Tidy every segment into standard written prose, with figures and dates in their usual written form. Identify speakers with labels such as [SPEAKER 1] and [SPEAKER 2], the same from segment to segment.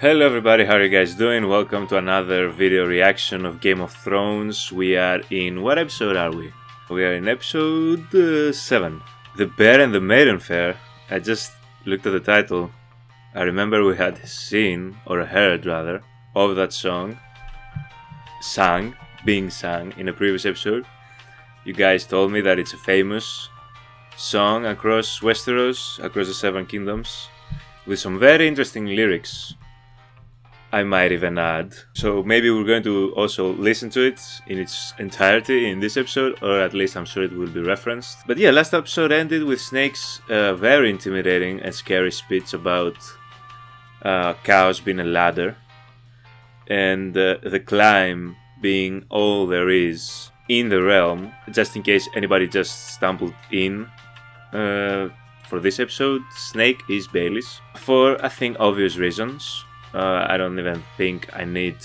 [SPEAKER 1] Hello everybody, how are you guys doing? Welcome to another video reaction of Game of Thrones. We are in... what episode are we? We are in episode 7. The Bear and the Maiden Fair. I just looked at the title. I remember we had seen, or heard rather, of that song being sung in a previous episode. You guys told me that it's a famous song across Westeros, across the Seven Kingdoms, with some very interesting lyrics, I might even add. So maybe we're going to also listen to it in its entirety in this episode, or at least I'm sure it will be referenced. But yeah, last episode ended with Snake's very intimidating and scary speech about cows being a ladder, and the climb being all there is in the realm, just in case anybody just stumbled in. For this episode, Snake is Baelish, for I think obvious reasons. I don't even think I need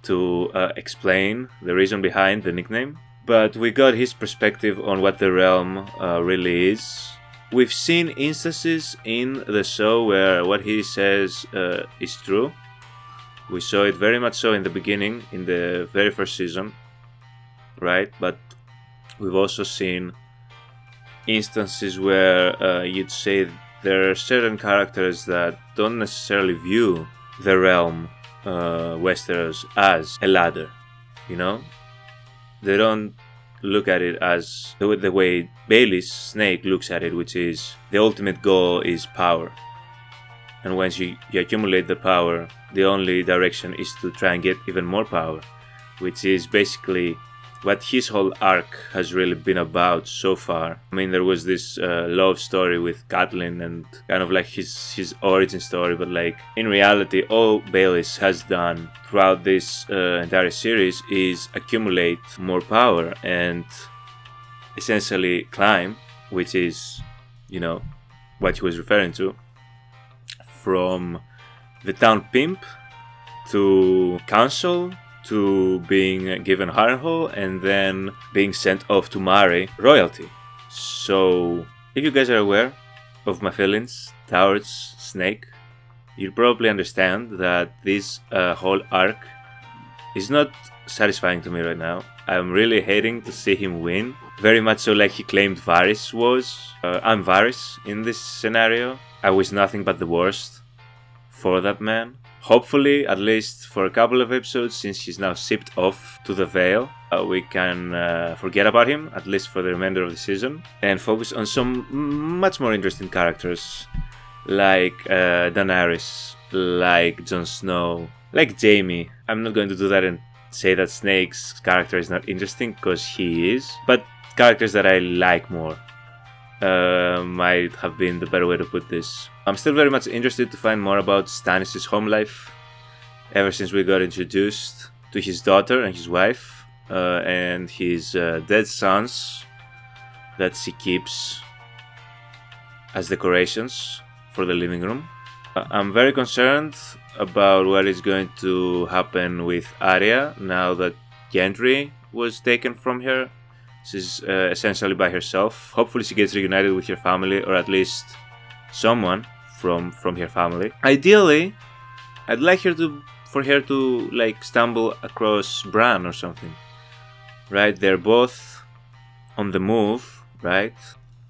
[SPEAKER 1] to explain the reason behind the nickname, but we got his perspective on what the realm really is. We've seen instances in the show where what he says is true. We saw it very much so in the beginning, in the very first season, right? But we've also seen instances where you'd say there are certain characters that don't necessarily view the realm, Westeros, as a ladder, you know? They don't look at it as the way Baelish Snake looks at it, which is the ultimate goal is power. And once you accumulate the power, the only direction is to try and get even more power, which is basically what his whole arc has really been about so far. I mean, there was this love story with Catelyn and kind of like his origin story, but like in reality, all Baelish has done throughout this entire series is accumulate more power and essentially climb, which is, you know, what he was referring to, from the town pimp to council, to being given Harrenhal, and then being sent off to marry royalty. So, if you guys are aware of my feelings towards Snake, you probably understand that this whole arc is not satisfying to me right now. I'm really hating to see him win, very much so like he claimed Varys was. I'm Varys in this scenario. I wish nothing but the worst for that man. Hopefully, at least for a couple of episodes, since he's now shipped off to the Vale, we can forget about him, at least for the remainder of the season, and focus on some much more interesting characters, like Daenerys, like Jon Snow, like Jaime. I'm not going to do that and say that Snake's character is not interesting, because he is, but characters that I like more might have been the better way to put this. I'm still very much interested to find more about Stannis' home life, ever since we got introduced to his daughter and his wife, and his dead sons that she keeps as decorations for the living room. I'm very concerned about what is going to happen with Arya now that Gendry was taken from her. She's essentially by herself. Hopefully she gets reunited with her family, or at least someone from her family. Ideally, I'd like for her to like stumble across Bran or something, right? They're both on the move, right?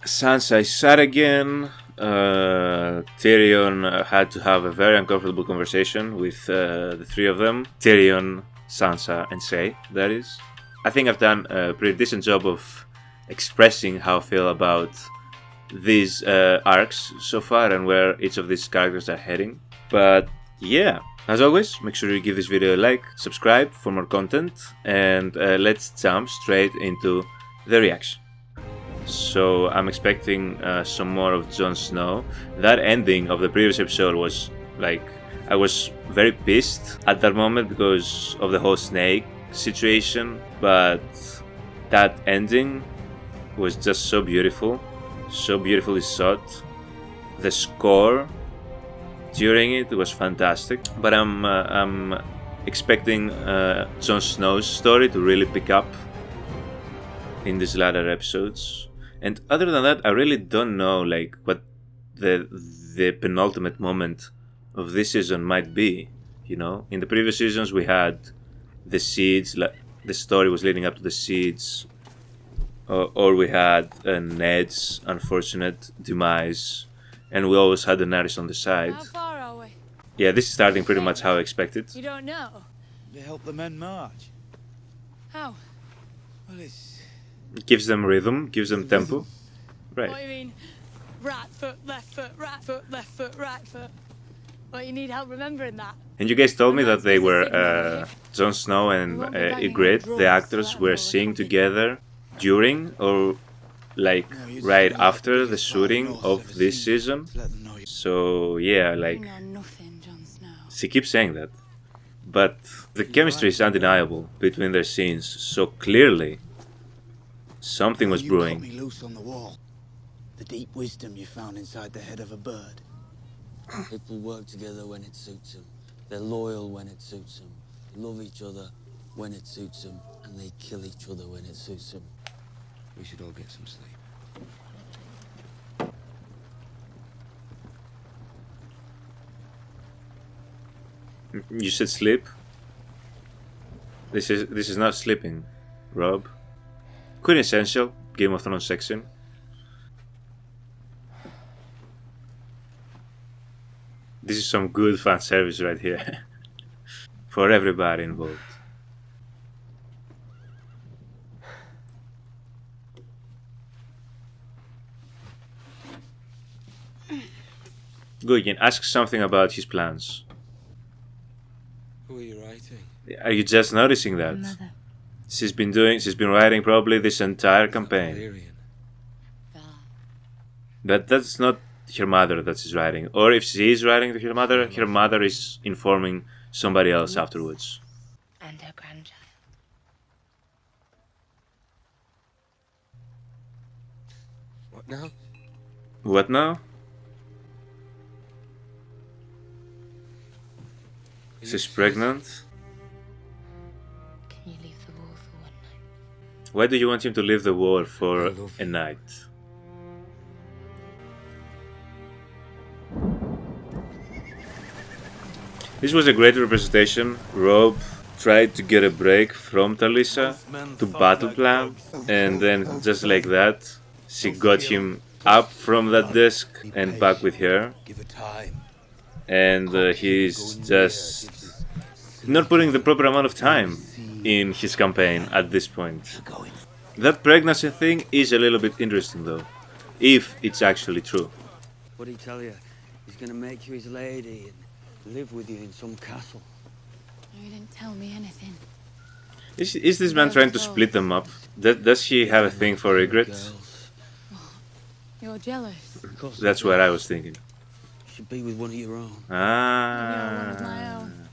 [SPEAKER 1] Sansa is sad again. Tyrion had to have a very uncomfortable conversation with the three of them. Tyrion, Sansa, and Shay, that is. I think I've done a pretty decent job of expressing how I feel about these arcs so far and where each of these characters are heading. But yeah, as always, make sure you give this video a like, subscribe for more content, and let's jump straight into the reaction. So I'm expecting some more of Jon Snow. That ending of the previous episode was like, I was very pissed at that moment because of the whole Snake situation, but that ending was just so beautiful, so beautifully shot. The score during it was fantastic, but I'm expecting Jon Snow's story to really pick up in these latter episodes. And other than that, I really don't know like what the penultimate moment of this season might be. You know, in the previous seasons we had the seeds, the story was leading up to the seeds, or we had Ned's unfortunate demise, and we always had Daenerys on the side.
[SPEAKER 2] How far are we?
[SPEAKER 1] Yeah, this is starting pretty much how I expected.
[SPEAKER 2] You don't know?
[SPEAKER 3] They help the men march.
[SPEAKER 2] How?
[SPEAKER 3] Well, it's...
[SPEAKER 1] It gives them rhythm, gives them tempo. Right.
[SPEAKER 2] What do you mean? Right foot, left foot, right foot, left foot, right foot. Well, you need help remembering that.
[SPEAKER 1] And you guys told me that they were, Jon Snow and Ygritte, the actors, were singing together during or like right after the shooting of this season. So yeah, like,
[SPEAKER 2] You know nothing, Jon Snow.
[SPEAKER 1] she keeps saying that. But the chemistry is undeniable between their scenes, so clearly something was
[SPEAKER 3] You cut
[SPEAKER 1] brewing.
[SPEAKER 3] me loose on the wall. The deep wisdom you found inside the head of a bird.
[SPEAKER 4] People work together when it suits them. They're loyal when it suits them. They love each other when it suits them. And they kill each other when it suits them.
[SPEAKER 5] We should all get some sleep.
[SPEAKER 1] You said sleep? This is not sleeping, Rob. Quintessential Game of Thrones section. This is some good fan service right here. For everybody involved. Guggen, ask something about his plans.
[SPEAKER 5] Who are you writing?
[SPEAKER 1] Are you just noticing that?
[SPEAKER 2] Mother.
[SPEAKER 1] She's been writing probably this entire campaign.
[SPEAKER 5] Valyrian.
[SPEAKER 1] But that's not her mother that she's writing. Or if she is writing to her mother is informing somebody else afterwards.
[SPEAKER 2] And her grandchild.
[SPEAKER 5] What now?
[SPEAKER 1] What now? She's pregnant.
[SPEAKER 2] Can you leave the war for one night?
[SPEAKER 1] Why do you want him to leave the war for a night? This was a great representation. Rob tried to get a break from Talisa to battle plan, and then just like that, she got him up from that desk and back with her.
[SPEAKER 3] Give it time.
[SPEAKER 1] And he's just not putting the proper amount of time in his campaign at this point. That pregnancy thing is a little bit interesting though, if it's actually true.
[SPEAKER 4] What'd he tell you? He's gonna make you his lady and live with you in some castle.
[SPEAKER 2] You didn't tell me anything.
[SPEAKER 1] Is this man trying to split them up? Does he have a thing for Ygritte?
[SPEAKER 4] Girls.
[SPEAKER 2] You're jealous.
[SPEAKER 4] Of course
[SPEAKER 1] That's
[SPEAKER 4] they
[SPEAKER 1] what
[SPEAKER 4] do.
[SPEAKER 1] I was thinking.
[SPEAKER 4] You should be with one of your own.
[SPEAKER 2] You're one of my
[SPEAKER 1] Ah.
[SPEAKER 2] own.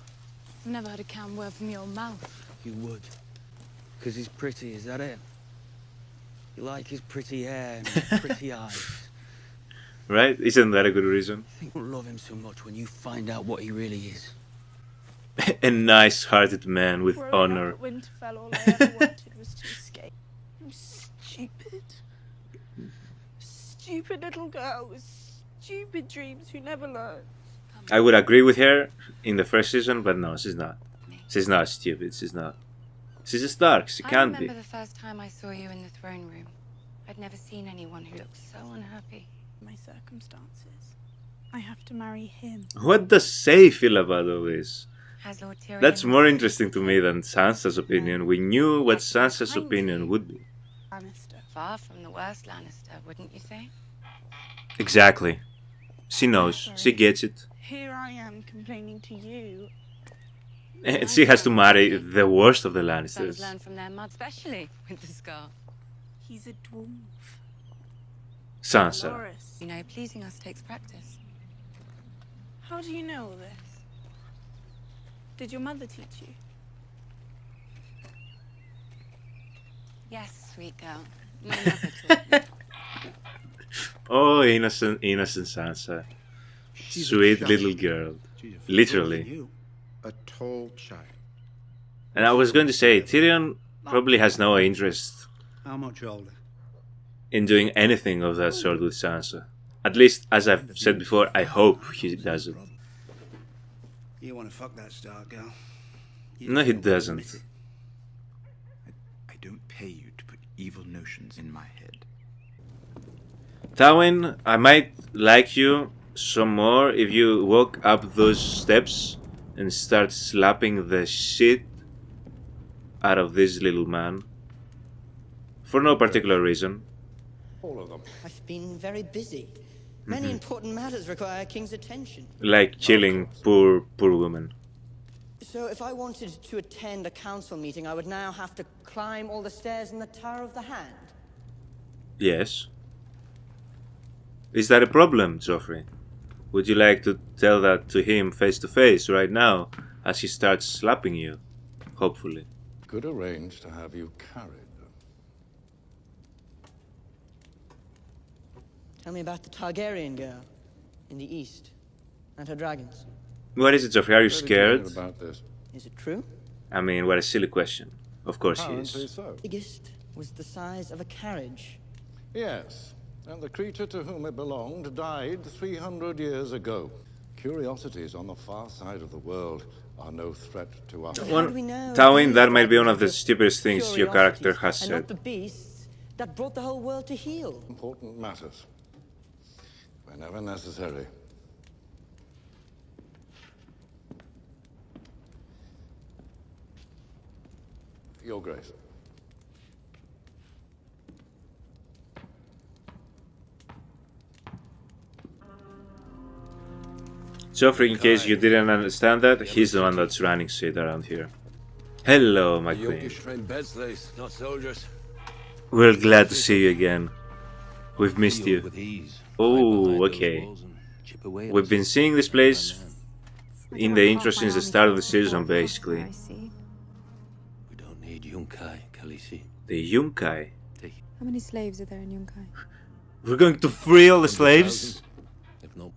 [SPEAKER 2] I've never heard a calm word from your mouth.
[SPEAKER 4] You would. Because he's pretty, is that it? You like his pretty hair and his pretty eyes.
[SPEAKER 1] Right? Isn't that a good reason?
[SPEAKER 4] I think you'll love him so much when you find out what he really is.
[SPEAKER 1] A nice-hearted man with honor.
[SPEAKER 6] At Winterfell, all I ever wanted was to escape. I'm stupid. Stupid little girl with stupid dreams who never learns.
[SPEAKER 1] I would agree with her in the first season, but no, she's not. She's not stupid, she's not. She's a Stark, she
[SPEAKER 7] I
[SPEAKER 1] can't
[SPEAKER 7] remember
[SPEAKER 1] be.
[SPEAKER 7] the first time I saw you in the throne room. I'd never seen anyone who looked so unhappy.
[SPEAKER 6] My circumstances. I have to marry him.
[SPEAKER 1] What does Say feel about all this?
[SPEAKER 7] Has Lord Tyrion...
[SPEAKER 1] That's more interesting to me than Sansa's opinion. We knew what Sansa's opinion would be.
[SPEAKER 6] Lannister.
[SPEAKER 7] Far from the worst Lannister, wouldn't you say?
[SPEAKER 1] Exactly. She knows, she gets it.
[SPEAKER 6] Here I am complaining to you.
[SPEAKER 1] And she has to marry the worst of the
[SPEAKER 7] Sons
[SPEAKER 1] Lannisters.
[SPEAKER 7] learn from their mud, especially with the scar.
[SPEAKER 6] He's a dwarf.
[SPEAKER 1] Sansa.
[SPEAKER 6] Loras.
[SPEAKER 7] You know, pleasing us takes practice.
[SPEAKER 6] How do you know all this? Did your mother teach you?
[SPEAKER 7] Yes, sweet girl. My mother taught me.
[SPEAKER 1] Oh, innocent Sansa.
[SPEAKER 5] She's a
[SPEAKER 1] Sweet
[SPEAKER 5] child.
[SPEAKER 1] little girl.
[SPEAKER 5] She's a
[SPEAKER 1] Literally.
[SPEAKER 5] you, a tall child.
[SPEAKER 1] And I was going to say, Tyrion probably has no interest
[SPEAKER 8] How much older?
[SPEAKER 1] in doing anything of that sort with Sansa. At least, as I've said before, I hope he doesn't.
[SPEAKER 3] You want to fuck that Stark girl?
[SPEAKER 1] No, he doesn't.
[SPEAKER 8] I don't pay you to put evil notions in my head.
[SPEAKER 1] Tywin, I might like you some more if you walk up those steps and start slapping the shit out of this little man. For no particular reason.
[SPEAKER 9] All of them.
[SPEAKER 10] I've been very busy. Many important matters require a king's attention.
[SPEAKER 1] Like killing poor women.
[SPEAKER 10] So if I wanted to attend a council meeting, I would now have to climb all the stairs in the Tower of the Hand?
[SPEAKER 1] Yes. Is that a problem, Joffrey? Would you like to tell that to him face to face right now, as he starts slapping you? Hopefully.
[SPEAKER 9] Could arrange to have you carried.
[SPEAKER 10] Tell me about the Targaryen girl in the east and her dragons.
[SPEAKER 1] What is it, Joffrey? Are you
[SPEAKER 9] Very
[SPEAKER 1] scared?
[SPEAKER 9] curious about this.
[SPEAKER 10] Is it true?
[SPEAKER 1] I mean, what a silly question. Of course he
[SPEAKER 9] Apparently
[SPEAKER 1] is.
[SPEAKER 9] so.
[SPEAKER 10] Biggest was the size of a carriage.
[SPEAKER 9] Yes, and the creature to whom it belonged died 300 years ago. Curiosities on the far side of the world are no threat to us.
[SPEAKER 10] How do we know
[SPEAKER 1] Tywin,
[SPEAKER 10] these
[SPEAKER 1] that might be one of the
[SPEAKER 10] are
[SPEAKER 1] stupidest things your character has
[SPEAKER 10] curiosities and not
[SPEAKER 1] said.
[SPEAKER 10] the beasts that brought the whole world to heel?
[SPEAKER 9] Important matters. Whenever necessary. Your Grace.
[SPEAKER 1] Joffrey, in case you didn't understand that, he's the one that's running shit around here. Hello, my queen.
[SPEAKER 11] train bed slaves, not soldiers.
[SPEAKER 1] We're glad to see you again. We've missed you. Oh, okay. We've been seeing this place in the intro since the start of the season, basically.
[SPEAKER 11] We don't need Yunkai, Khaleesi.
[SPEAKER 1] The Yunkai.
[SPEAKER 12] How many slaves are there in Yunkai?
[SPEAKER 1] We're going to free all the slaves?
[SPEAKER 11] If not,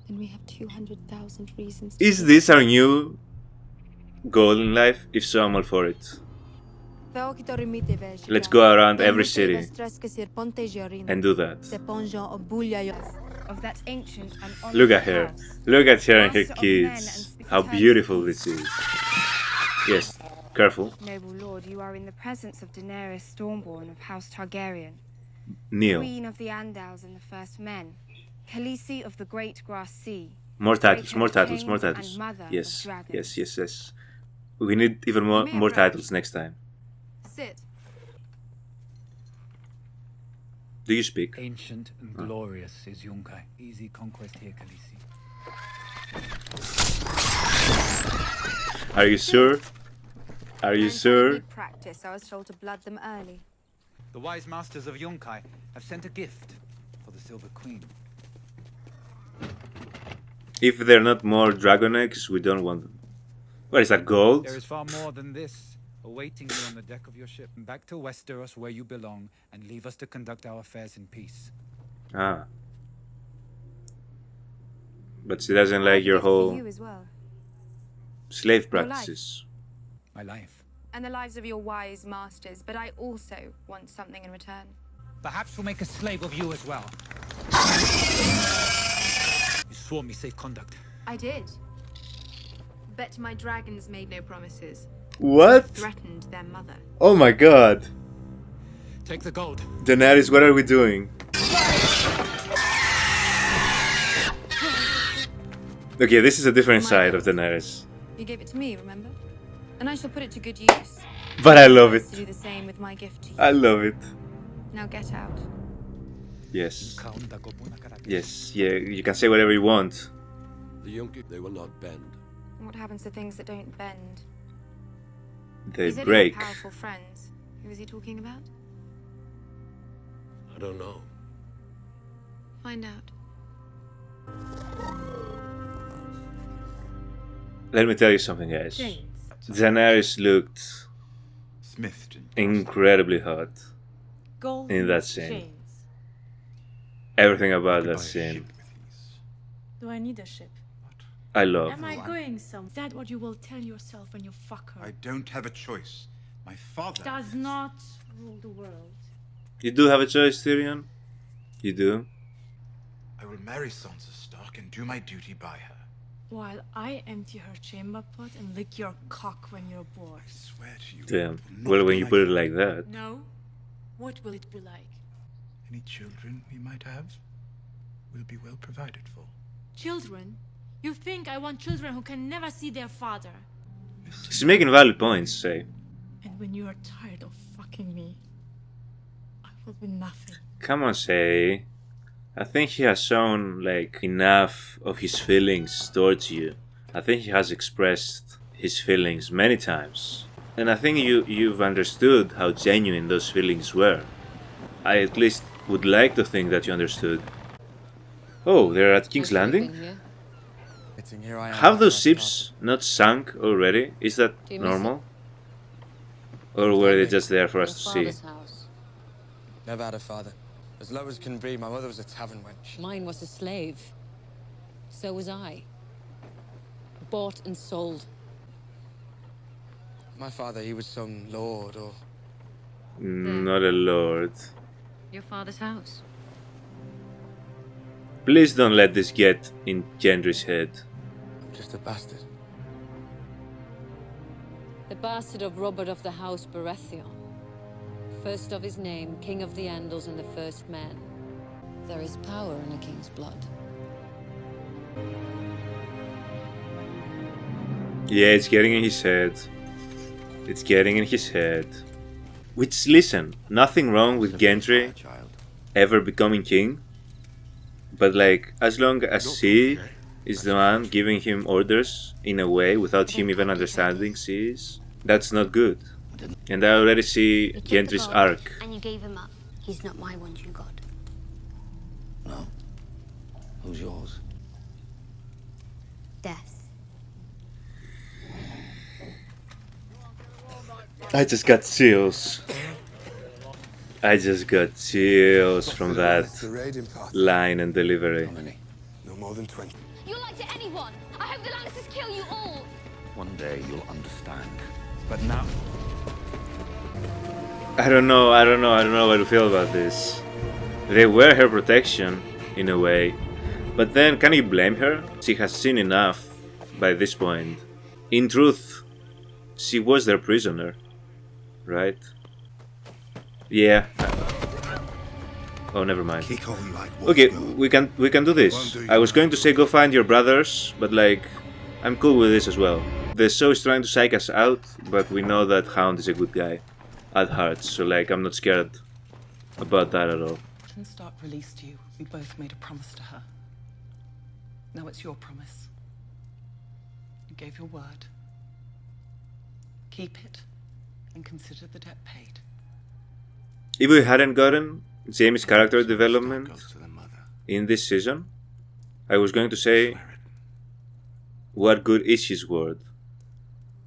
[SPEAKER 12] And we have 200,000 reasons.
[SPEAKER 1] Is this our new goal in life? If so, I'm all for it. Let's go around every city and do that.
[SPEAKER 7] Of that ancient and
[SPEAKER 1] Look at her.
[SPEAKER 7] house.
[SPEAKER 1] Look at her and her
[SPEAKER 7] Master of men and
[SPEAKER 1] kids.
[SPEAKER 7] speak
[SPEAKER 1] How
[SPEAKER 7] eternity.
[SPEAKER 1] beautiful this is. Yes, careful.
[SPEAKER 7] Noble lord, you are in the presence of Daenerys Stormborn of House Targaryen,
[SPEAKER 1] Kneel.
[SPEAKER 7] Queen of the Andals and the First Men, Khaleesi of the Great Grass Sea.
[SPEAKER 1] More titles, more
[SPEAKER 7] Great
[SPEAKER 1] titles, more
[SPEAKER 7] King
[SPEAKER 1] titles.
[SPEAKER 7] and Mother of
[SPEAKER 1] Yes,
[SPEAKER 7] Dragons.
[SPEAKER 1] yes, yes, yes. We need even more titles next time.
[SPEAKER 12] Sit.
[SPEAKER 1] Do you speak?
[SPEAKER 13] Ancient and glorious is Yunkai. Easy conquest here, Khaleesi.
[SPEAKER 1] Are you sure? Are you sure?
[SPEAKER 12] Practice. I was told to blood them early.
[SPEAKER 13] The wise masters of Yunkai have sent a gift for the Silver Queen.
[SPEAKER 1] If they're not more dragon eggs, we don't want them. What is that, gold?
[SPEAKER 13] There is far more than this awaiting you on the deck of your ship. Back to Westeros, where you belong, and leave us to conduct our affairs in peace.
[SPEAKER 1] Ah. But she doesn't like your whole
[SPEAKER 12] You as well.
[SPEAKER 1] slave practices.
[SPEAKER 13] My life.
[SPEAKER 12] And the lives of your wise masters, but I also want something in return.
[SPEAKER 13] Perhaps we'll make a slave of you as well. You swore me safe conduct.
[SPEAKER 12] I did. Bet my dragons made no promises.
[SPEAKER 1] What?
[SPEAKER 12] Threatened their mother.
[SPEAKER 1] Oh my god.
[SPEAKER 13] Take the gold.
[SPEAKER 1] Daenerys, what are we doing? Okay, this is a different side of Daenerys.
[SPEAKER 12] You gave it to me, remember? And I shall put it to good use.
[SPEAKER 1] But I love it.
[SPEAKER 12] To do the same with my gift to you.
[SPEAKER 1] I love it.
[SPEAKER 12] Now get out.
[SPEAKER 1] Yes. Yes, yeah, you can say whatever you want.
[SPEAKER 11] The Yunkai, they will not bend.
[SPEAKER 12] What happens to things that don't bend?
[SPEAKER 1] They
[SPEAKER 12] He said
[SPEAKER 1] break.
[SPEAKER 12] he had powerful friends. Who is he talking about?
[SPEAKER 11] I don't know.
[SPEAKER 12] Find out.
[SPEAKER 1] Let me tell you something, guys. Daenerys looked
[SPEAKER 8] Smithed.
[SPEAKER 1] incredibly hot
[SPEAKER 2] Gold
[SPEAKER 1] in that scene.
[SPEAKER 2] chains.
[SPEAKER 1] Everything about
[SPEAKER 8] Could
[SPEAKER 1] that
[SPEAKER 8] buy a
[SPEAKER 1] scene,
[SPEAKER 8] ship with these.
[SPEAKER 2] Do I need a ship?
[SPEAKER 1] I love.
[SPEAKER 2] Am I going some? Is that what you will tell yourself when you fuck her?
[SPEAKER 8] I don't have a choice. My father
[SPEAKER 2] Does not rule the world.
[SPEAKER 1] You do have a choice, Tyrion. You do.
[SPEAKER 8] I will marry Sansa Stark and do my duty by her.
[SPEAKER 2] While I empty her chamber pot and lick your cock when you're bored.
[SPEAKER 8] I swear to you.
[SPEAKER 1] Damn. Well, when you put it like that.
[SPEAKER 2] No? What will it be like?
[SPEAKER 8] Any children we might have will be well provided for.
[SPEAKER 14] Children? You think I want children who can never see their father?
[SPEAKER 1] She's making valid points, say.
[SPEAKER 2] And when you are tired of fucking me, I will be nothing.
[SPEAKER 1] Come on, say. I think he has shown, like, enough of his feelings towards you. I think he has expressed his feelings many times. And I think you've understood how genuine those feelings were. I at least would like to think that you understood. Oh, they're at King's Landing? Have those ships not sunk already? Is that normal? Or were they just there for us to see?
[SPEAKER 4] Never had a father. As low as can be, my mother was a tavern wench.
[SPEAKER 15] Mine was a slave. So was I. Bought and sold.
[SPEAKER 4] My father, he was some lord or...
[SPEAKER 1] Not a lord.
[SPEAKER 15] Your father's house.
[SPEAKER 1] Please don't let this get in Gendry's head.
[SPEAKER 4] I'm just a bastard.
[SPEAKER 15] The bastard of Robert of the House Baratheon. First of his name, King of the Andals and the First Man. There is power in a king's blood.
[SPEAKER 1] Yeah, it's getting in his head. It's getting in his head. Which, listen, nothing wrong with Gendry ever becoming king. But like, as long as she is the one giving him orders in a way without him even understanding she is, that's not good. And I already see Gendry's arc.
[SPEAKER 16] And you gave him up. He's not my one true god.
[SPEAKER 4] No. Who's yours?
[SPEAKER 16] Death.
[SPEAKER 1] I just got chills. I just got chills from that line and delivery.
[SPEAKER 11] No more than 20.
[SPEAKER 16] You'll lie to anyone. I hope the Lannisters kill you all.
[SPEAKER 8] One day you'll understand. But now...
[SPEAKER 1] I don't know how to feel about this. They were her protection, in a way. But then, can you blame her? She has seen enough by this point. In truth, she was their prisoner. Right? Yeah. Oh, never mind. Okay, we can do this. I was going to say go find your brothers, but like, I'm cool with this as well. The show is trying to psych us out, but we know that Hound is a good guy at heart, so like, I'm not scared about that at all.
[SPEAKER 17] When Stark released you, we both made a promise to her. Now it's your promise. You gave your word. Keep it and consider the debt paid.
[SPEAKER 1] If we hadn't gotten Jaime's character development in this season, I was going to say, what good is his word?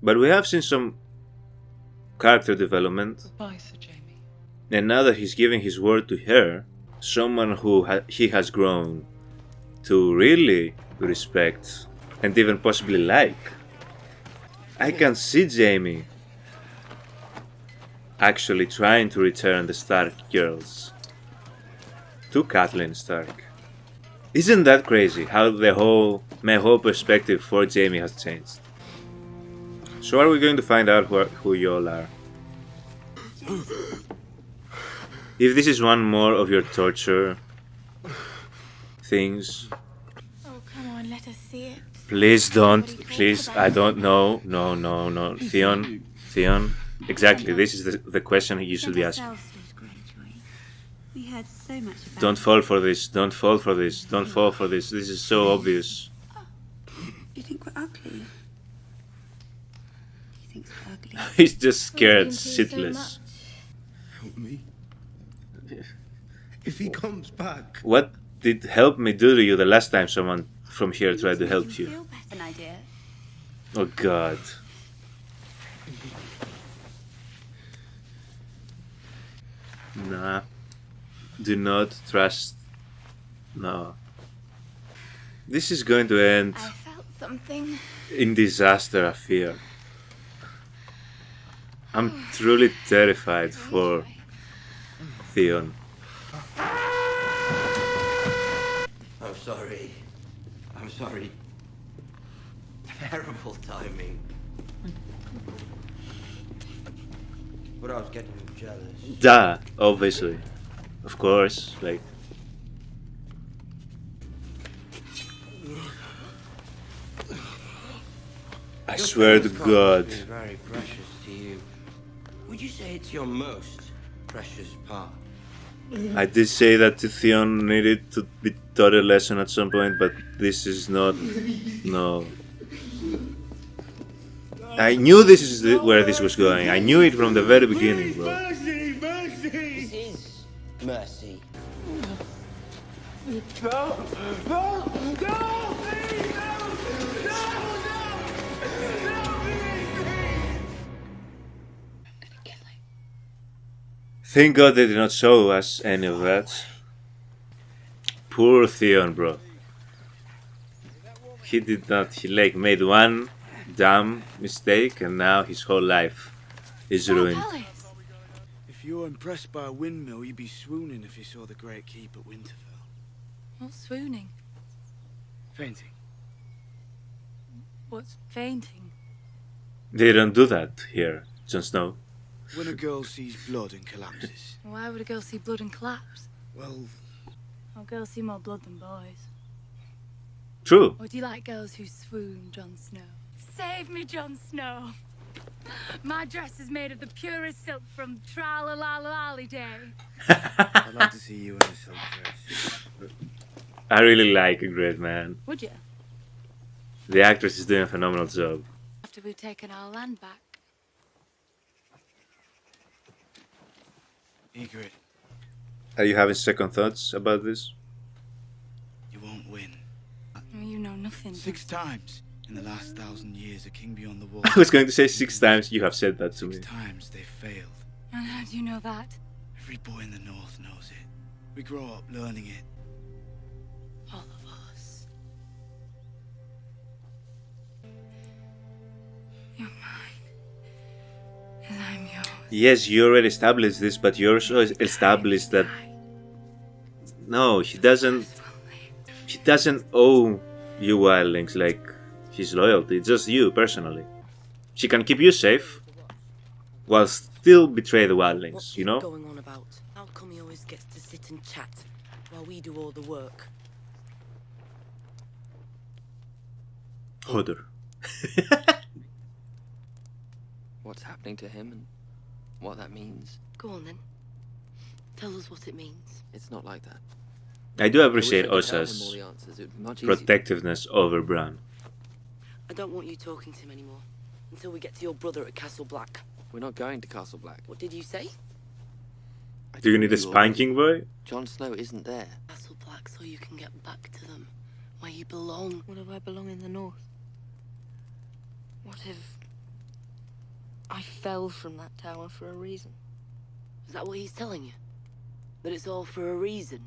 [SPEAKER 1] But we have seen some character development.
[SPEAKER 17] Goodbye, Sir Jaime.
[SPEAKER 1] And now that he's giving his word to her, someone who he has grown to really respect and even possibly like, I can see Jaime actually trying to return the Stark girls to Catelyn Stark. Isn't that crazy how my whole perspective for Jaime has changed? So are we going to find out who y'all are? If this is one more of your torture things,
[SPEAKER 6] Oh, come on, let us see it.
[SPEAKER 1] please don't, please, I don't know, no, Theon, exactly, this is the question you should be asking.
[SPEAKER 6] We heard so much about
[SPEAKER 1] Don't fall for this, don't fall for this, don't fall for this, this is so obvious.
[SPEAKER 6] You think we're ugly? He thinks we're ugly.
[SPEAKER 1] He's just scared, shitless.
[SPEAKER 5] Help me. If he comes back.
[SPEAKER 1] What did help me do to you the last time someone from here tried to help you?
[SPEAKER 6] An idea.
[SPEAKER 1] Oh god. Nah. Do not trust. No. This is going to end
[SPEAKER 6] I felt something.
[SPEAKER 1] in disaster, I fear. I'm truly terrified for Theon.
[SPEAKER 11] I'm sorry. I'm sorry.
[SPEAKER 18] Terrible timing. But I was getting jealous.
[SPEAKER 1] Duh, obviously. Of course, like... I swear to God.
[SPEAKER 18] It's very precious to you. Would you say it's your most precious part?
[SPEAKER 1] I did say that Theon needed to be taught a lesson at some point, but this is not... No. I knew this is where this was going. I knew it from the very beginning, bro.
[SPEAKER 18] Mercy, mercy! This is mercy. No! No! No! Please! No!
[SPEAKER 1] Thank God they did not show us any of that. Poor Theon, bro. He did not. He like made one dumb mistake, and now his whole life is ruined.
[SPEAKER 3] If you're impressed by a windmill, you'd be swooning if you saw the Great Keep at Winterfell.
[SPEAKER 2] What's swooning?
[SPEAKER 3] Fainting.
[SPEAKER 2] What's fainting?
[SPEAKER 1] They don't do that here, Jon Snow.
[SPEAKER 3] When a girl sees blood and collapses.
[SPEAKER 2] Why would a girl see blood and collapse?
[SPEAKER 3] Well...
[SPEAKER 2] Oh, girls see more blood than boys.
[SPEAKER 1] True.
[SPEAKER 2] Or do you like girls who swoon, Jon Snow? Save me, Jon Snow! My dress is made of the purest silk from Tra-la-la-la-lally day.
[SPEAKER 3] I'd like to see you in a silk dress.
[SPEAKER 1] I really like a great man.
[SPEAKER 2] Would you?
[SPEAKER 1] The actress is doing a phenomenal job.
[SPEAKER 2] After we've taken our land back.
[SPEAKER 3] Ygritte,
[SPEAKER 1] Are you having second thoughts about this?
[SPEAKER 3] you won't win.
[SPEAKER 2] Well, you know nothing.
[SPEAKER 3] 6 times in the last 1,000 years, a king beyond the wall.
[SPEAKER 1] I was going to say 6 times. You have said that to me.
[SPEAKER 3] 6 times they failed.
[SPEAKER 2] And how do you know that?
[SPEAKER 3] Every boy in the north knows it. We grow up learning it.
[SPEAKER 2] All of us. You're mine. And I'm yours.
[SPEAKER 1] Yes, you already established this, but you also established that... No, he doesn't... He doesn't owe you wildlings, like, his loyalty. It's just you, personally. She can keep you safe, while still betray the wildlings,
[SPEAKER 19] What's
[SPEAKER 1] you know?
[SPEAKER 19] going on about? How come he always gets to sit and chat, while we do all the work?
[SPEAKER 1] Hodor.
[SPEAKER 20] What's happening to him and what that means?
[SPEAKER 19] Go on then. Tell us what it means.
[SPEAKER 20] It's not like that.
[SPEAKER 1] I do appreciate
[SPEAKER 20] I wish I could tell him all
[SPEAKER 1] Osha's
[SPEAKER 20] the answers. It would be much easier.
[SPEAKER 1] protectiveness over Bran.
[SPEAKER 19] I don't want you talking to him anymore. Until we get to your brother at Castle Black.
[SPEAKER 20] We're not going to Castle Black.
[SPEAKER 19] What did you say?
[SPEAKER 1] Do you need a spanking, boy?
[SPEAKER 20] Jon Snow isn't there.
[SPEAKER 19] Castle Black so you can get back to them. Where you belong. Where do I belong in the north? What if... I fell from that tower for a reason? Is that what he's telling you? That it's all for a reason?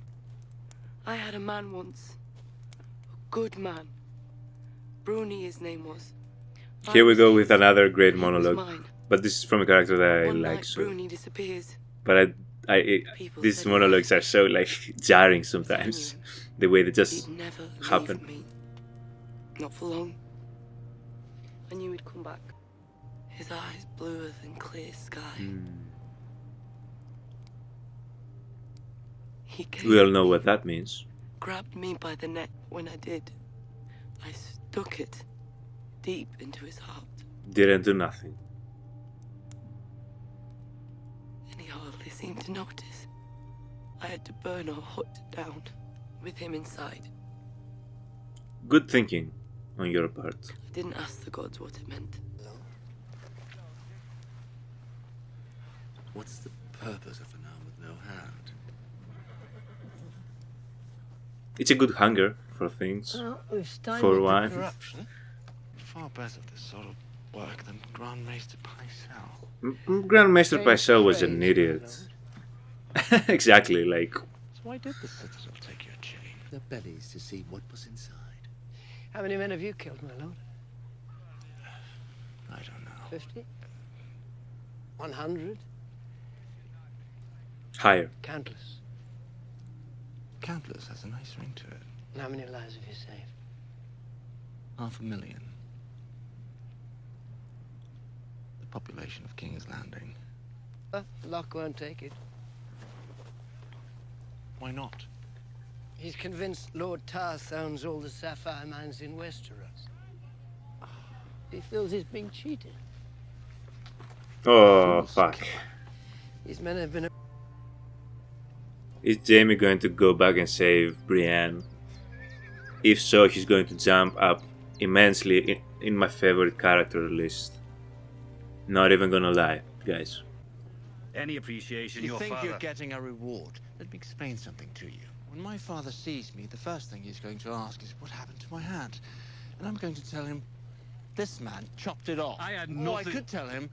[SPEAKER 19] I had a man once. A good man. Bruni, his name was.
[SPEAKER 1] Here we go with another great monologue.
[SPEAKER 19] mine.
[SPEAKER 1] But this is from a character that I
[SPEAKER 19] One
[SPEAKER 1] like,
[SPEAKER 19] night,
[SPEAKER 1] so...
[SPEAKER 19] Bruni disappears.
[SPEAKER 1] But these monologues are so, like, jarring sometimes. The way they just
[SPEAKER 19] He'd never
[SPEAKER 1] happen.
[SPEAKER 19] leave me. Not for long. I knew he'd come back. His eyes bluer than clear sky. He came,
[SPEAKER 1] We all know what that means.
[SPEAKER 19] grabbed me by the neck. When I did, I stuck it deep into his heart.
[SPEAKER 1] Didn't do nothing.
[SPEAKER 19] And he hardly seemed to notice. I had to burn our hut down with him inside.
[SPEAKER 1] Good thinking on your part.
[SPEAKER 19] I didn't ask the gods what it meant.
[SPEAKER 11] What's the purpose of an arm with no hand?
[SPEAKER 1] It's a good hunger for things.
[SPEAKER 21] Well, we've stymied
[SPEAKER 1] For
[SPEAKER 21] the
[SPEAKER 1] wine.
[SPEAKER 21] corruption.
[SPEAKER 22] Far better this sort of work than Grand Maester Pycelle.
[SPEAKER 1] Grand Maester Pycelle was an idiot. Exactly, like...
[SPEAKER 22] So why did the Citadel take your chain?
[SPEAKER 11] Their bellies to see what was inside.
[SPEAKER 21] How many men have you killed, my lord?
[SPEAKER 22] I don't know.
[SPEAKER 21] 50? 100?
[SPEAKER 1] Higher.
[SPEAKER 21] Countless.
[SPEAKER 22] Countless has a nice ring to it.
[SPEAKER 21] And how many lives have you saved?
[SPEAKER 22] 500,000. population of King's Landing.
[SPEAKER 21] Locke won't take it.
[SPEAKER 22] Why not?
[SPEAKER 21] He's convinced Lord Tarth owns all the sapphire mines in Westeros. He feels he's being cheated.
[SPEAKER 1] Oh, fuck.
[SPEAKER 21] His men have been...
[SPEAKER 1] Is Jaime going to go back and save Brienne? If so, he's going to jump up immensely in my favorite character list. Not even gonna lie, guys.
[SPEAKER 22] Any appreciation, you your think father... you're getting a reward? Let me explain something to you. When my father sees me, the first thing he's going to ask is what happened to my hand. And I'm going to tell him, this man chopped it off. I had nothing... Or I could tell him,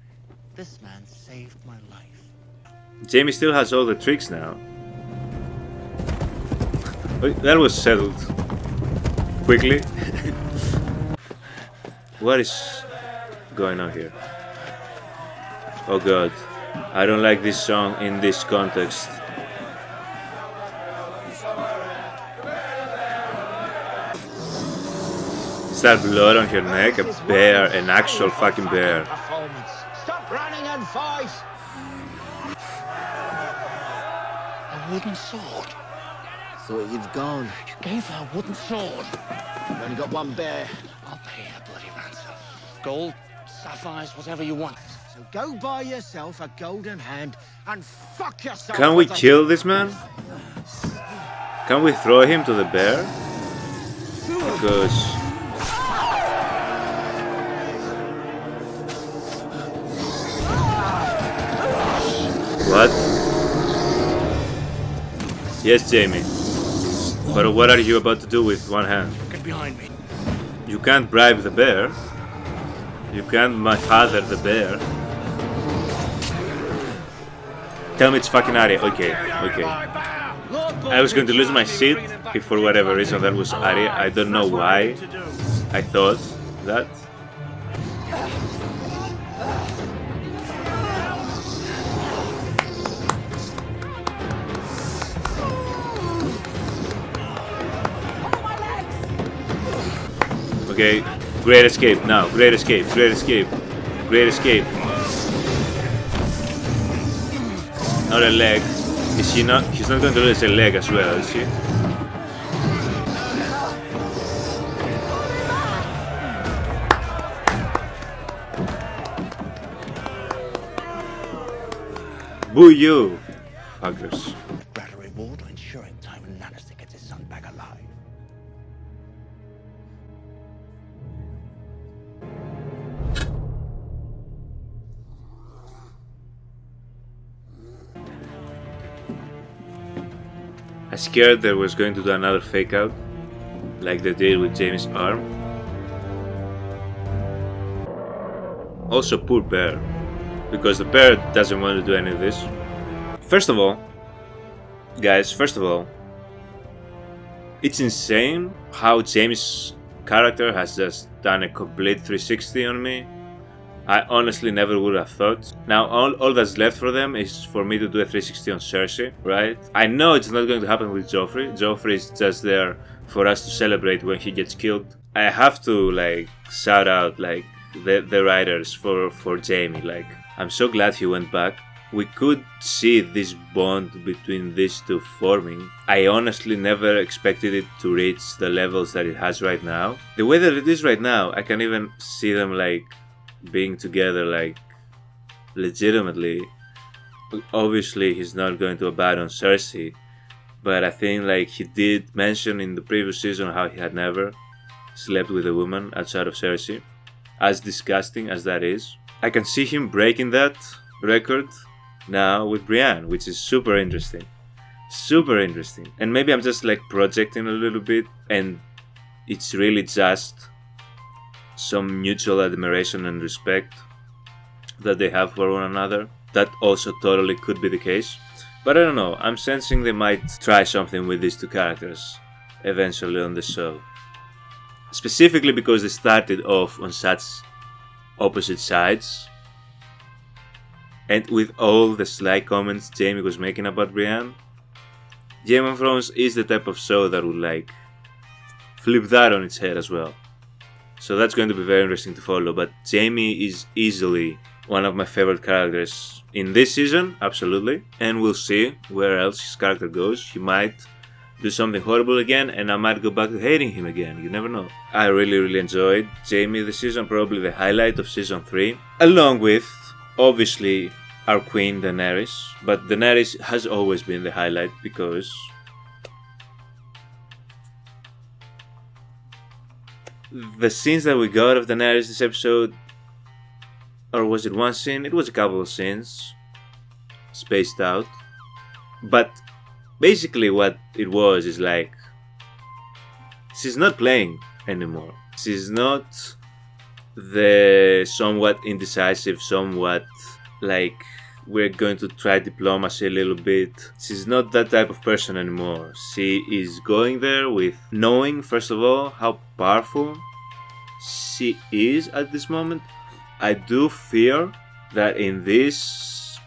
[SPEAKER 22] this man saved my life.
[SPEAKER 1] Jaime still has all the tricks now. That was settled quickly. What is going on here? Oh god, I don't like this song in this context. Is that blood on her neck? A bear, an actual fucking bear.
[SPEAKER 21] Stop running and fight!
[SPEAKER 22] A wooden sword.
[SPEAKER 21] Thought you'd gone.
[SPEAKER 22] You gave her a wooden sword.
[SPEAKER 21] You've only got one bear.
[SPEAKER 22] I'll pay a bloody ransom. Gold, sapphires, whatever you want.
[SPEAKER 21] So go buy yourself a golden hand and fuck yourself.
[SPEAKER 1] Can we kill this man? Can we throw him to the bear? Because... What? Yes, Jaime. But what are you about to do with one hand?
[SPEAKER 22] Get behind me.
[SPEAKER 1] You can't bribe the bear. You can't my father the bear. Tell me it's fucking Arya. Okay, okay. I was going to lose my seat if for whatever reason that was Arya. I don't know why I thought that. Okay, great escape now, great escape, great escape, great escape. Not a leg. Is he not? He's not going to lose a leg as well, is he? Boo you, fuckers.
[SPEAKER 22] Grant a reward or ensuring Tywin Lannister gets his son back alive.
[SPEAKER 1] I scared they was going to do another fake out, like they did with Jaime's arm. Also poor bear, because the bear doesn't want to do any of this. First of all, guys, it's insane how Jaime's character has just done a complete 360 on me. I honestly never would have thought. Now all that's left for them is for me to do a 360 on Cersei, right? I know it's not going to happen with Joffrey. Joffrey is just there for us to celebrate when he gets killed. I have to like shout out like the writers for Jaime. Like, I'm so glad he went back. We could see this bond between these two forming. I honestly never expected it to reach the levels that it has right now. The way that it is right now, I can even see them like being together like legitimately. Obviously he's not going to abandon Cersei, but I think like he did mention in the previous season how he had never slept with a woman outside of Cersei. As disgusting as that is, I can see him breaking that record now with Brienne, which is super interesting. And maybe I'm just like projecting a little bit and it's really just some mutual admiration and respect that they have for one another. That also totally could be the case. But I don't know, I'm sensing they might try something with these two characters eventually on the show. Specifically because they started off on such opposite sides. And with all the sly comments Jaime was making about Brienne, Game of Thrones is the type of show that would like flip that on its head as well. So that's going to be very interesting to follow, but Jaime is easily one of my favorite characters in this season, absolutely. And we'll see where else his character goes. He might do something horrible again, and I might go back to hating him again. You never know. I really enjoyed Jaime this season, probably the highlight of season 3, along with, obviously, our queen Daenerys. But Daenerys has always been the highlight because the scenes that we got of Daenerys this episode, or was it one scene? It was a couple of scenes, spaced out. But basically what it was is like, she's not playing anymore. She's not the somewhat indecisive, somewhat like we're going to try diplomacy a little bit. She's not that type of person anymore. She is going there with knowing, first of all, how powerful she is at this moment. I do fear that in this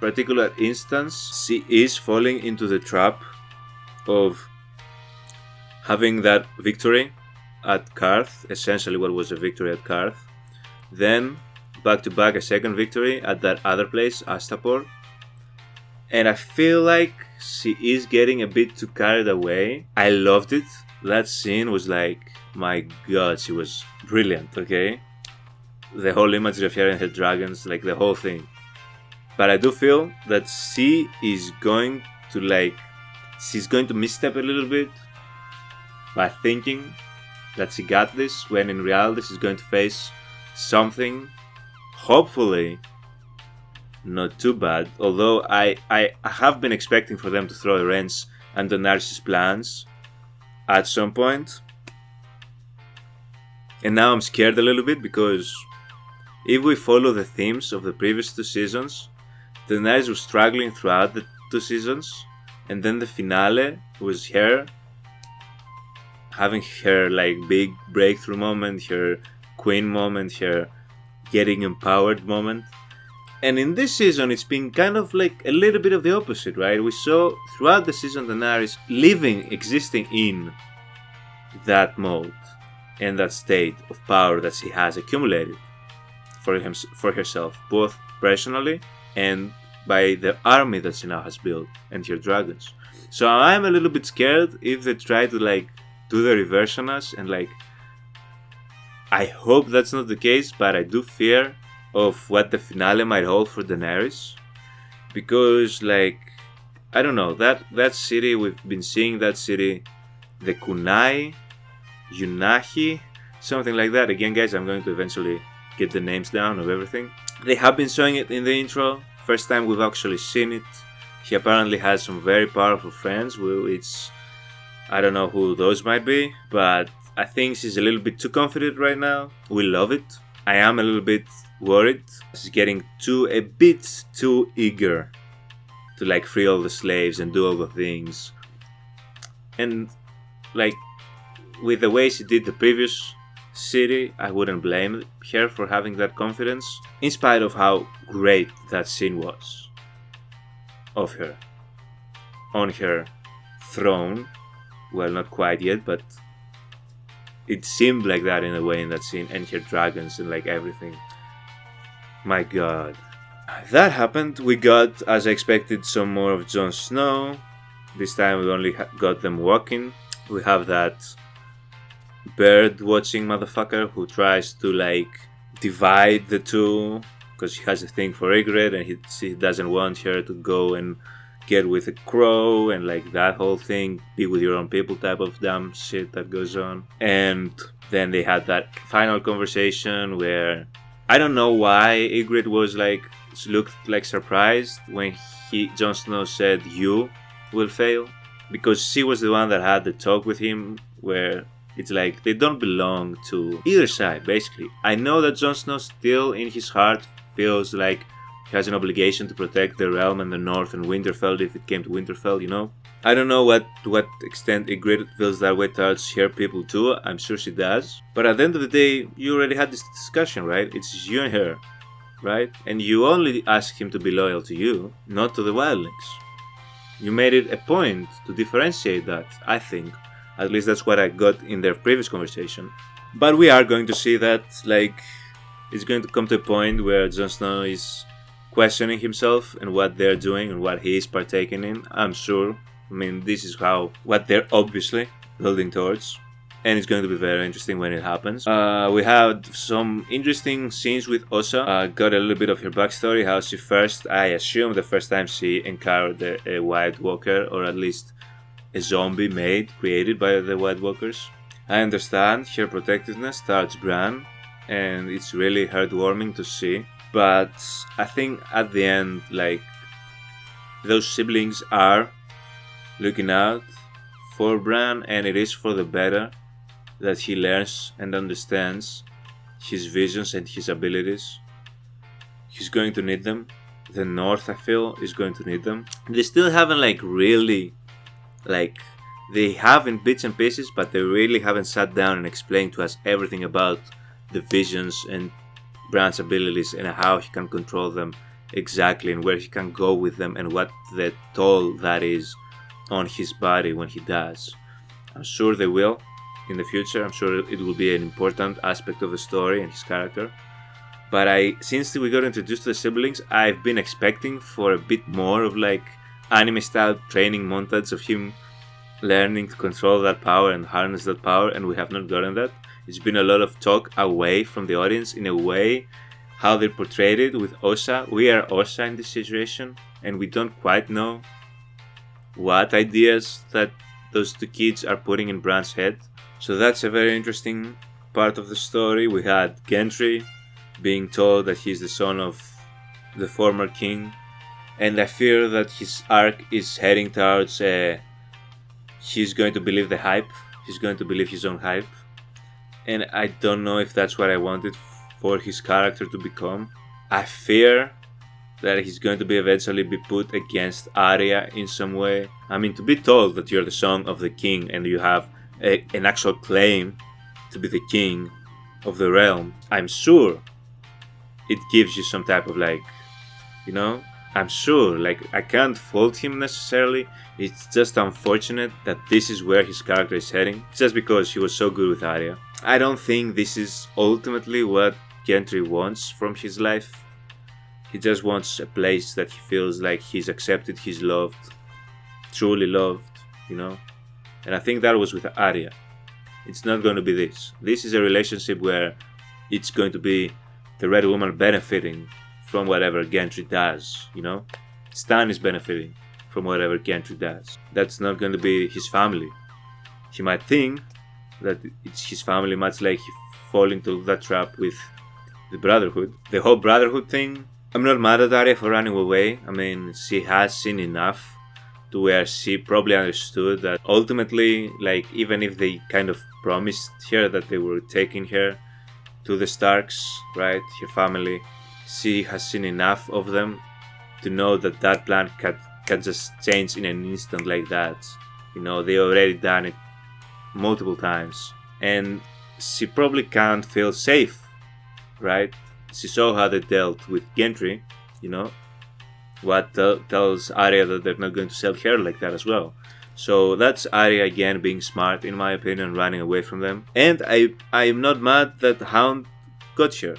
[SPEAKER 1] particular instance, she is falling into the trap of having that victory at Karth, essentially what was a victory at Karth, then back to back a second victory at that other place, Astapor. And I feel like she is getting a bit too carried away. I loved it. That scene was like, my god, she was brilliant, okay? The whole imagery of her and her dragons, like the whole thing. But I do feel that she is going to she's going to misstep a little bit by thinking that she got this, when in reality she's going to face something, hopefully not too bad. Although I have been expecting for them to throw a wrench under Daenerys' plans at some point. And now I'm scared a little bit, because if we follow the themes of the previous 2 seasons, Daenerys was struggling throughout the 2 seasons, and then the finale was her having her like big breakthrough moment, her queen moment, her getting empowered moment. And in this season it's been kind of like a little bit of the opposite, right? We saw throughout the season Daenerys existing in that mode and that state of power that she has accumulated for herself, both personally and by the army that she now has built and her dragons. So I'm a little bit scared if they try to like do the reverse on us, and like I hope that's not the case, but I do fear of what the finale might hold for Daenerys, because like I don't know, that city, we've been seeing that city, the Kunai, Yunahi, something like that. Again guys, I'm going to eventually get the names down of everything. They have been showing it in the intro. First time we've actually seen it. He apparently has some very powerful friends, which I don't know who those might be, but I think she's a little bit too confident right now. We love it. I am a little bit worried. She's getting a bit too eager to like free all the slaves and do all the things. And like with the way she did the previous city, I wouldn't blame her for having that confidence, in spite of how great that scene was of her on her throne. Well, not quite yet, but it seemed like that in a way in that scene, and her dragons and like everything. My god. That happened. We got, as I expected, some more of Jon Snow. This time we only got them walking. We have that bird watching motherfucker who tries to like divide the two, because she has a thing for Ygritte and he doesn't want her to go and get with a crow and like that whole thing, be with your own people type of dumb shit that goes on. And then they had that final conversation where I don't know why Ygritte was like, looked like surprised when Jon Snow said you will fail, because she was the one that had the talk with him where it's like they don't belong to either side basically. I know that Jon Snow still in his heart feels like he has an obligation to protect the realm and the north and Winterfell if it came to Winterfell, you know. I don't know to what extent Ygritte feels that way towards her people too. I'm sure she does. But at the end of the day, you already had this discussion, right? It's you and her, right? And you only asked him to be loyal to you, not to the wildlings. You made it a point to differentiate that, I think. At least that's what I got in their previous conversation. But we are going to see that, like, it's going to come to a point where Jon Snow is questioning himself and what they're doing and what he is partaking in. I'm sure. I mean, this is what they're obviously building towards. And it's going to be very interesting when it happens. We had some interesting scenes with Osa. Got a little bit of her backstory, how she first, I assume the first time she encountered a White Walker, or at least a zombie created by the White Walkers. I understand her protectiveness towards Bran, and it's really heartwarming to see. But I think at the end, like, those siblings are looking out for Bran, and it is for the better that he learns and understands his visions and his abilities. He's going to need them. The North, I feel, is going to need them. They still haven't they have in bits and pieces, but they really haven't sat down and explained to us everything about the visions and Bran's abilities and how he can control them exactly, and where he can go with them, and what the toll that is on his body when he does. I'm sure they will in the future. I'm sure it will be an important aspect of the story and his character. But since we got introduced to the siblings, I've been expecting for a bit more of like anime style training montage of him learning to control that power and harness that power, and we have not gotten that. It's been a lot of talk away from the audience in a way, how they portrayed it with Osa. We are Osa in this situation, and we don't quite know what ideas that those two kids are putting in Bran's head. So that's a very interesting part of the story. We had Gendry being told that he's the son of the former king, and I fear that his arc is heading towards he's going to believe the hype. He's going to believe his own hype, and I don't know if that's what I wanted for his character to become. I fear that he's going to eventually be put against Arya in some way. I mean, to be told that you're the son of the king and you have an actual claim to be the king of the realm, I'm sure it gives you some type of I'm sure, I can't fault him necessarily. It's just unfortunate that this is where his character is heading, just because he was so good with Arya. I don't think this is ultimately what Gendry wants from his life. He just wants a place that he feels like he's accepted, he's loved, truly loved, And I think that was with Arya. It's not going to be this. This is a relationship where it's going to be the Red Woman benefiting from whatever Gendry does, Stan is benefiting from whatever Gendry does. That's not going to be his family. He might think that it's his family, much like he fall into that trap with the Brotherhood. The whole Brotherhood thing, I'm not mad at Arya for running away. I mean, she has seen enough to where she probably understood that ultimately, even if they kind of promised her that they were taking her to the Starks, right, her family, she has seen enough of them to know that that plan can just change in an instant like that. They already done it multiple times, and she probably can't feel safe, right? She saw how they dealt with Gendry, what tells Arya that they're not going to sell her like that as well. So that's Arya again being smart, in my opinion, running away from them. And I'm not mad that Hound got her,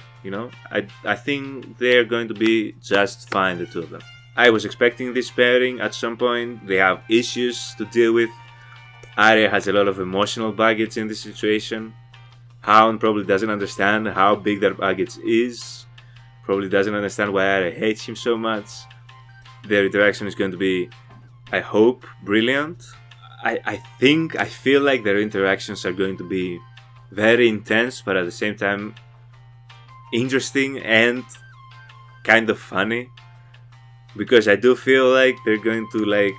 [SPEAKER 1] I think they're going to be just fine, the two of them. I was expecting this pairing at some point. They have issues to deal with. Arya has a lot of emotional baggage in this situation. Hound probably doesn't understand how big that baggage is. Probably doesn't understand why Arya hates him so much. Their interaction is going to be, I hope, brilliant. I feel like their interactions are going to be very intense, but at the same time interesting and kind of funny. Because I do feel like they're going to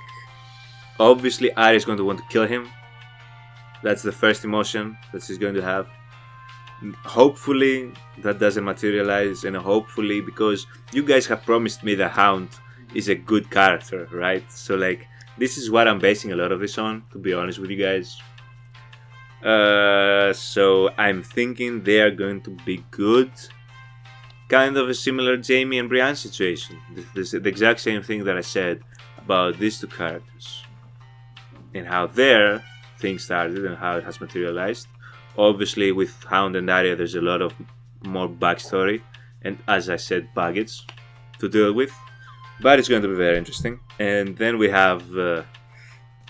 [SPEAKER 1] obviously Arya is going to want to kill him. That's the first emotion that she's going to have. Hopefully that doesn't materialize, and hopefully, because you guys have promised me the Hound is a good character, right? So this is what I'm basing a lot of this on, to be honest with you guys. So I'm thinking they are going to be good. Kind of a similar Jaime and Brienne situation. This is the exact same thing that I said about these two characters and how their thing started and how it has materialized. Obviously with Hound and Arya there's a lot of more backstory and, as I said, baggage to deal with. But it's going to be very interesting. And then we have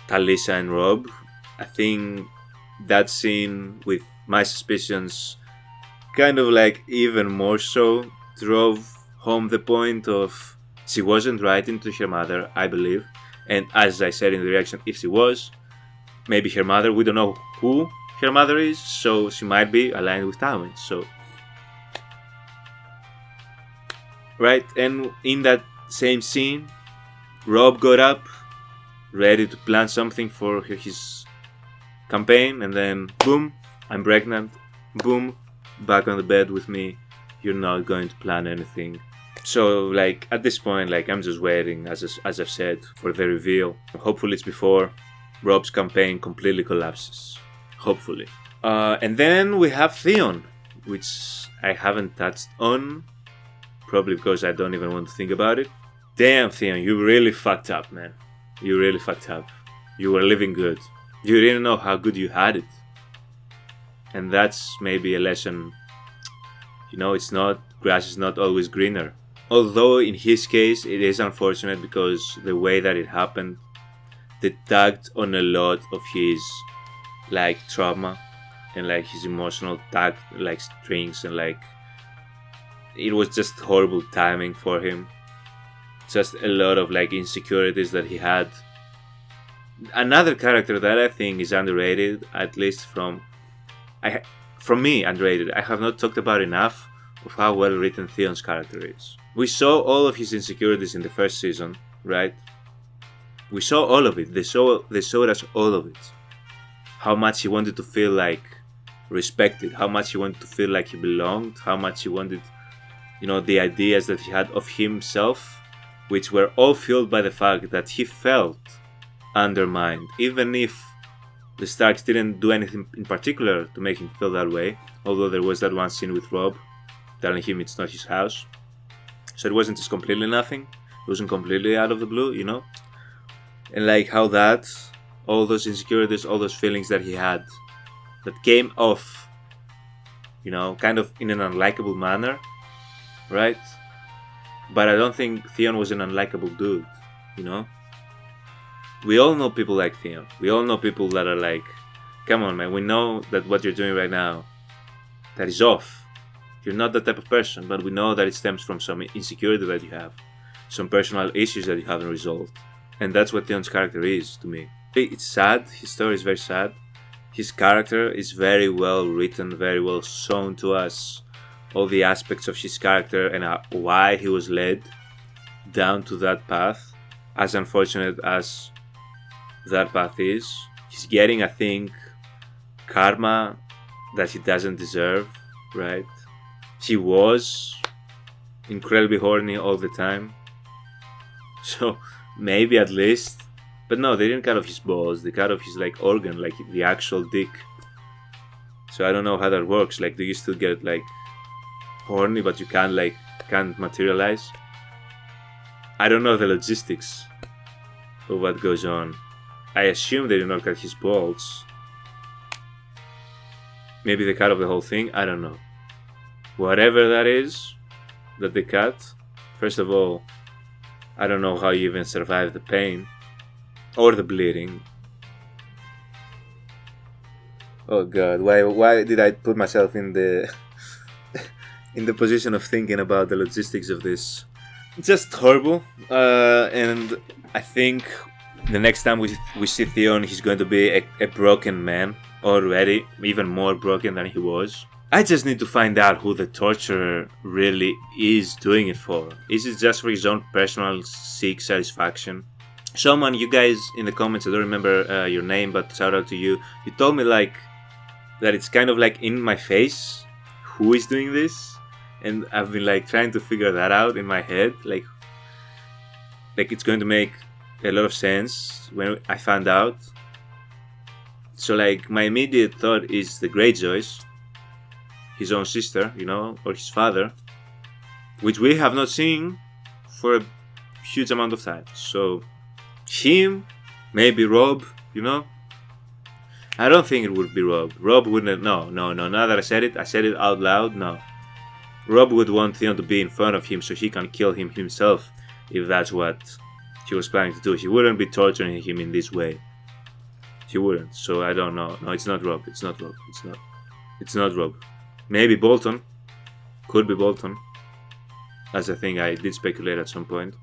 [SPEAKER 1] Talisa and Rob. I think that scene with my suspicions kind of like even more so drove home the point of she wasn't writing to her mother, I believe. And as I said in the reaction, if she was, maybe her mother, we don't know who her mother is, so she might be aligned with Tywin. So, right, and in that same scene, Rob got up, ready to plan something for his campaign, and then boom, I'm pregnant. Boom, back on the bed with me. You're not going to plan anything. So, like, at this point, like, I'm just waiting, as I've said, for the reveal. Hopefully it's before Rob's campaign completely collapses. Hopefully. And then we have Theon, which I haven't touched on, probably because I don't even want to think about it. Damn, Theon, you really fucked up, man. You really fucked up. You were living good. You didn't know how good you had it. And that's maybe a lesson. You know, it's not, grass is not always greener. Although in his case, it is unfortunate because the way that it happened, they tagged on a lot of his, like, trauma and, like, his emotional tag, like, strings, and, like, it was just horrible timing for him. Just a lot of, like, insecurities that he had. Another character that I think is underrated, at least from me, underrated. I have not talked about enough of how well written Theon's character is. We saw all of his insecurities in the first season, right? We saw all of it. They showed us all of it. How much he wanted to feel like respected, how much he wanted to feel like he belonged, how much he wanted, you know, the ideas that he had of himself, which were all fueled by the fact that he felt undermined, even if the Starks didn't do anything in particular to make him feel that way, although there was that one scene with Rob telling him it's not his house. So it wasn't just completely nothing, it wasn't completely out of the blue, you know? And like how that, all those insecurities, all those feelings that he had, that came off, you know, kind of in an unlikable manner, right? But I don't think Theon was an unlikable dude, you know? We all know people like Theon. We all know people that are like, come on, man, we know that what you're doing right now, that is off. You're not that type of person, but we know that it stems from some insecurity that you have, some personal issues that you haven't resolved. And that's what Theon's character is to me. It's sad, his story is very sad. His character is very well written, very well shown to us. All the aspects of his character and why he was led down to that path. As unfortunate as that path is, he's getting, I think, karma that he doesn't deserve, right? He was incredibly horny all the time. So maybe at least, but no, they didn't cut off his balls, they cut off his like organ, like the actual dick. So I don't know how that works. Like, do you still get like horny but you can't materialize? I don't know the logistics of what goes on. I assume they did not cut his balls. Maybe they cut off the whole thing, I don't know. Whatever that is that they cut, first of all, I don't know how you even survive the pain or the bleeding. Oh god, why did I put myself in the in the position of thinking about the logistics of this? Just horrible. And I think the next time we see Theon, he's going to be a broken man already, even more broken than he was. I just need to find out who the torturer really is doing it for. Is it just for his own personal sick satisfaction? Someone, you guys in the comments, I don't remember your name, but shout out to you. You told me like that it's kind of like in my face who is doing this, and I've been like trying to figure that out in my head. Like it's going to make a lot of sense when I found out. So like my immediate thought is the Greyjoys, his own sister, you know, or his father, which we have not seen for a huge amount of time. So him, maybe Rob, you know. I don't think it would be Rob. Rob wouldn't. No. Now that I said it out loud. No, Robb would want Theon to be in front of him so he can kill him himself if that's what he was planning to do. He wouldn't be torturing him in this way. He wouldn't. So I don't know. No, it's not Robb. It's not Robb. It's not Robb. Maybe Bolton. Could be Bolton. That's a thing I did speculate at some point.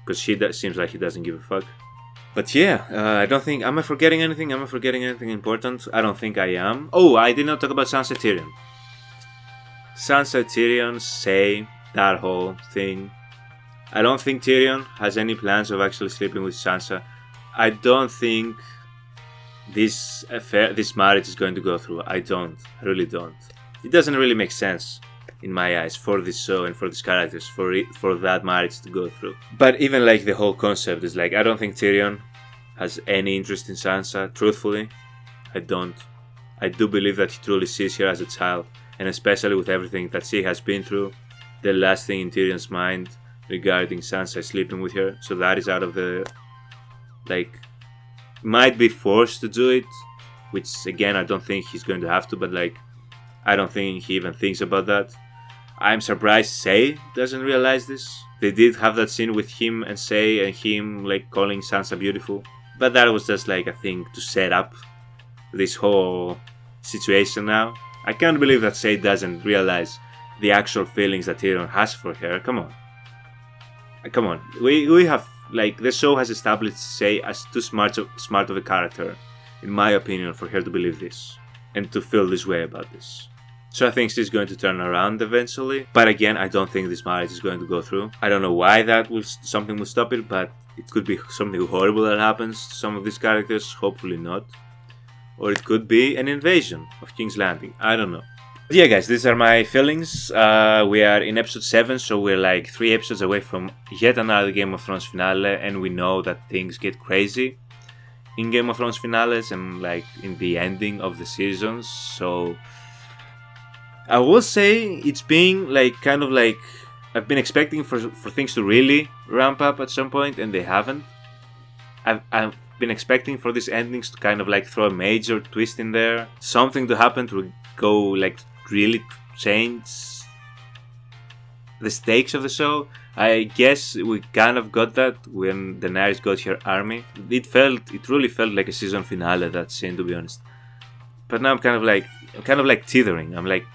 [SPEAKER 1] Because seems like he doesn't give a fuck. But yeah, I don't think... Am I forgetting anything? Am I forgetting anything important? I don't think I am. Oh, I did not talk about Sansa Tyrion. Sansa Tyrion, say, that whole thing. I don't think Tyrion has any plans of actually sleeping with Sansa. I don't think this marriage is going to go through. I really don't. It doesn't really make sense in my eyes for this show and for these characters for that marriage to go through. But even like the whole concept is like, I don't think Tyrion has any interest in Sansa. Truthfully, I don't. I do believe that he truly sees her as a child, and especially with everything that she has been through, the last thing in Tyrion's mind regarding Sansa sleeping with her. So that is out of the, like, might be forced to do it, which again I don't think he's going to have to, but like, I don't think he even thinks about that. I'm surprised Say doesn't realize this. They did have that scene with him and Say and him like calling Sansa beautiful, but that was just like a thing to set up this whole situation now. I can't believe that Say doesn't realize the actual feelings that Tyrion has for her. Come on. Come on. We have, like, the show has established Say as too smart of a character, in my opinion, for her to believe this and to feel this way about this. So I think she's going to turn around eventually. But again, I don't think this marriage is going to go through. I don't know why something will stop it, but it could be something horrible that happens to some of these characters. Hopefully not. Or it could be an invasion of King's Landing. I don't know. But yeah, guys, these are my feelings. We are in episode 7, so we're like 3 episodes away from yet another Game of Thrones finale, and we know that things get crazy in Game of Thrones finales and like in the ending of the seasons. So I will say it's being like kind of like I've been expecting for things to really ramp up at some point, and they haven't. I've been expecting for these endings to kind of like throw a major twist in there, something to happen to go like really change the stakes of the show. I guess we kind of got that when Daenerys got her army. It really felt like a season finale, that scene, to be honest. But now I'm kind of like teetering. I'm like,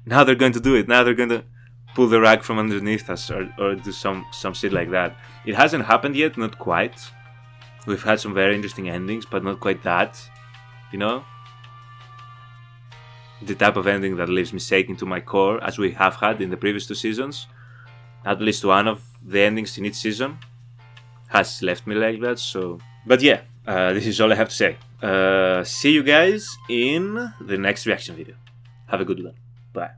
[SPEAKER 1] now they're going to do it. Now they're going to pull the rug from underneath us or do some shit like that. It hasn't happened yet, not quite. We've had some very interesting endings, but not quite that, you know? The type of ending that leaves me shaking to my core, as we have had in the previous 2 seasons. At least one of the endings in each season has left me like that, so... But yeah, this is all I have to say. See you guys in the next reaction video. Have a good one. Bye.